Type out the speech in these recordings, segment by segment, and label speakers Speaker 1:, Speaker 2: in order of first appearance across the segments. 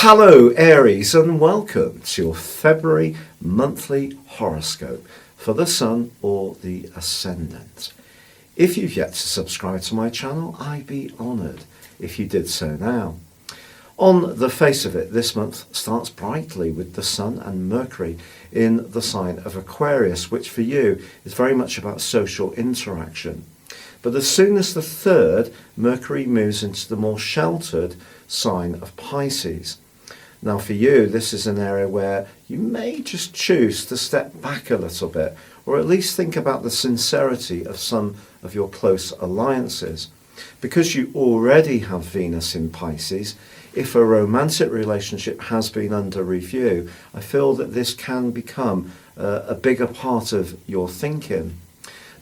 Speaker 1: Hello Aries, and welcome to your February monthly horoscope for the Sun or the Ascendant. If you've yet to subscribe to my channel, I'd be honoured if you did so now. On the face of it, this month starts brightly with the Sun and Mercury in the sign of Aquarius, which for you is very much about social interaction. But as soon as the third, Mercury moves into the more sheltered sign of Pisces. Now for you, this is an area where you may just choose to step back a little bit, or at least think about the sincerity of some of your close alliances. Because you already have Venus in Pisces, if a romantic relationship has been under review, I feel that this can become a bigger part of your thinking.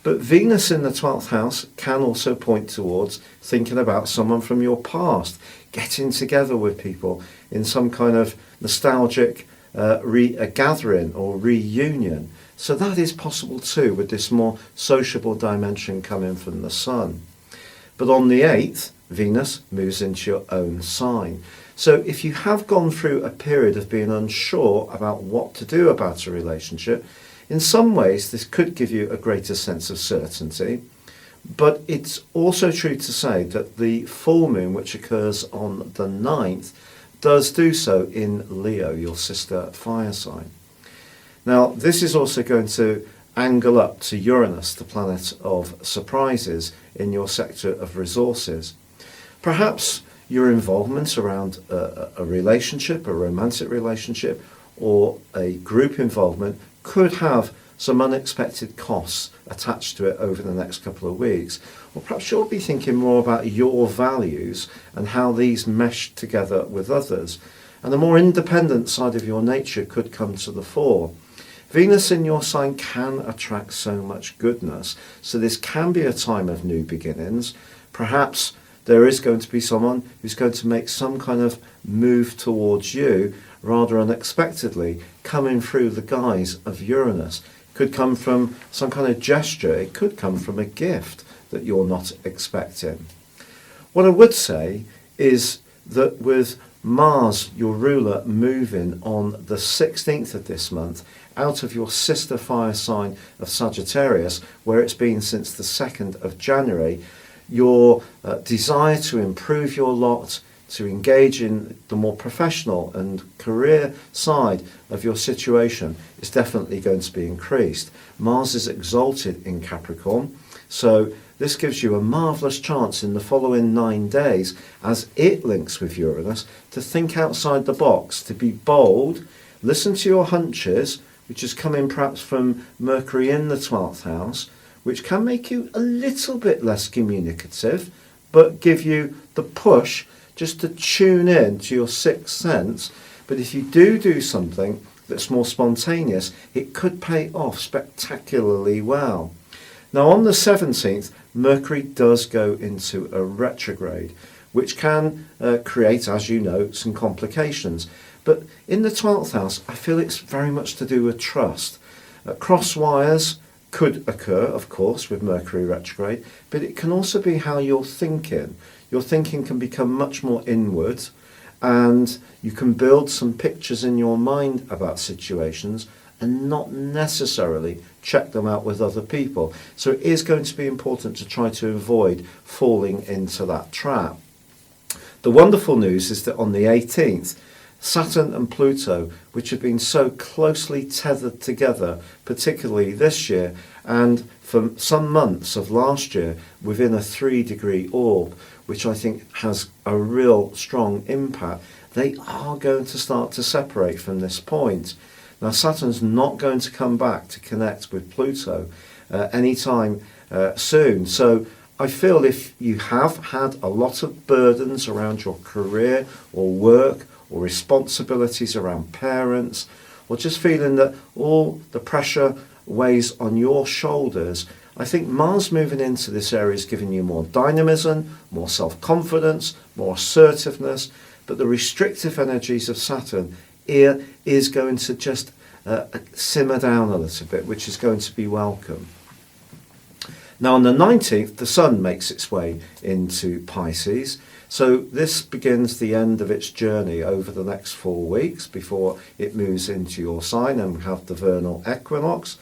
Speaker 1: But Venus in the 12th house can also point towards thinking about someone from your past, getting together with people in some kind of nostalgic gathering or reunion. So that is possible too, with this more sociable dimension coming from the Sun. But on the 8th, Venus moves into your own sign. So if you have gone through a period of being unsure about what to do about a relationship, in some ways this could give you a greater sense of certainty. But it's also true to say that the full moon, which occurs on the 9th, does do so in Leo, your sister fire sign. Now, this is also going to angle up to Uranus, the planet of surprises, in your sector of resources. Perhaps your involvement around a relationship, a romantic relationship, or a group involvement could have some unexpected costs attached to it over the next couple of weeks. Or perhaps you'll be thinking more about your values and how these mesh together with others. And the more independent side of your nature could come to the fore. Venus in your sign can attract so much goodness, so this can be a time of new beginnings. Perhaps there is going to be someone who's going to make some kind of move towards you rather unexpectedly, coming through the guise of Uranus. It could come from some kind of gesture, it could come from a gift that you're not expecting. What I would say is that with Mars, your ruler, moving on the 16th of this month out of your sister fire sign of Sagittarius, where it's been since the 2nd of January, your desire to improve your lot, to engage in the more professional and career side of your situation is definitely going to be increased. Mars is exalted in Capricorn, so this gives you a marvellous chance in the following 9 days, as it links with Uranus, to think outside the box, to be bold, listen to your hunches, which is coming perhaps from Mercury in the 12th house, which can make you a little bit less communicative, but give you the push just to tune in to your sixth sense. But if you do something that's more spontaneous, it could pay off spectacularly well. Now on the 17th, Mercury does go into a retrograde, which can create, as you know, some complications. But in the 12th house, I feel it's very much to do with trust. Cross wires could occur, of course, with Mercury retrograde, but it can also be how you're thinking. Your thinking can become much more inward, and you can build some pictures in your mind about situations and not necessarily check them out with other people. So it is going to be important to try to avoid falling into that trap. The wonderful news is that on the 18th, Saturn and Pluto, which have been so closely tethered together, particularly this year and for some months of last year, within a 3-degree orb, which I think has a real strong impact, they are going to start to separate from this point. Now Saturn's not going to come back to connect with Pluto anytime soon. So I feel if you have had a lot of burdens around your career or work, or responsibilities around parents, or just feeling that all the pressure weighs on your shoulders, I think Mars moving into this area is giving you more dynamism, more self-confidence, more assertiveness, but the restrictive energies of Saturn here is going to just simmer down a little bit, which is going to be welcome. Now on the 19th, the Sun makes its way into Pisces. So this begins the end of its journey over the next 4 weeks before it moves into your sign and we have the vernal equinox.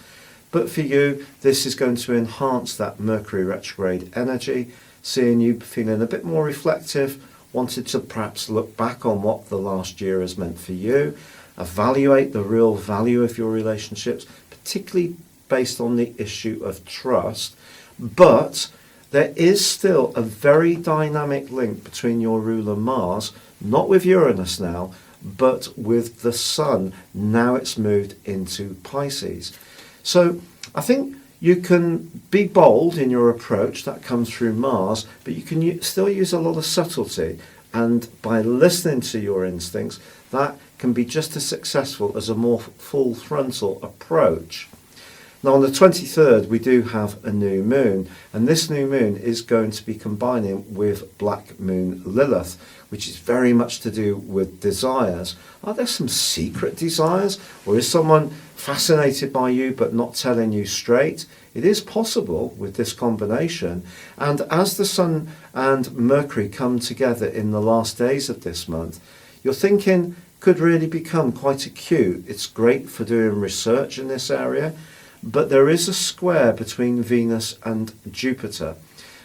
Speaker 1: But for you, this is going to enhance that Mercury retrograde energy, seeing you feeling a bit more reflective, wanted to perhaps look back on what the last year has meant for you, evaluate the real value of your relationships, particularly based on the issue of trust. But there is still a very dynamic link between your ruler Mars, not with Uranus now, but with the Sun. Now it's moved into Pisces. So I think you can be bold in your approach, that comes through Mars, but you can still use a lot of subtlety. And by listening to your instincts, that can be just as successful as a more full frontal approach. Now on the 23rd we do have a new moon, and this new moon is going to be combining with Black Moon Lilith, which is very much to do with desires. Are there some secret desires, or is someone fascinated by you but not telling you straight? It is possible with this combination, and as the Sun and Mercury come together in the last days of this month, your thinking could really become quite acute. It's great for doing research in this area. But there is a square between Venus and Jupiter.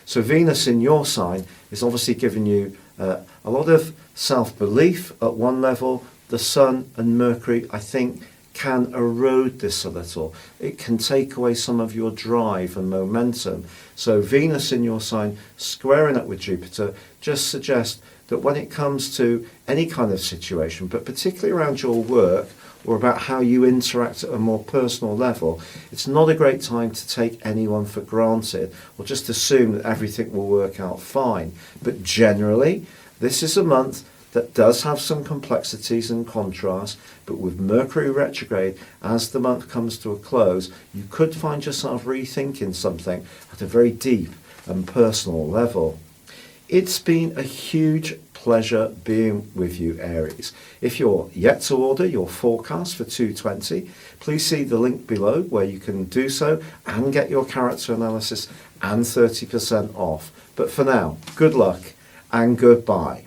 Speaker 1: So Venus in your sign is obviously giving you a lot of self-belief at one level. The Sun and Mercury, I think, can erode this a little. It can take away some of your drive and momentum. So Venus in your sign squaring up with Jupiter just suggests that when it comes to any kind of situation, but particularly around your work, or about how you interact at a more personal level, it's not a great time to take anyone for granted or just assume that everything will work out fine. But generally, this is a month that does have some complexities and contrasts, but with Mercury retrograde, as the month comes to a close, you could find yourself rethinking something at a very deep and personal level. It's been a huge pleasure being with you, Aries. If you're yet to order your forecast for 2020, please see the link below where you can do so and get your character analysis and 30% off. But for now, good luck and goodbye.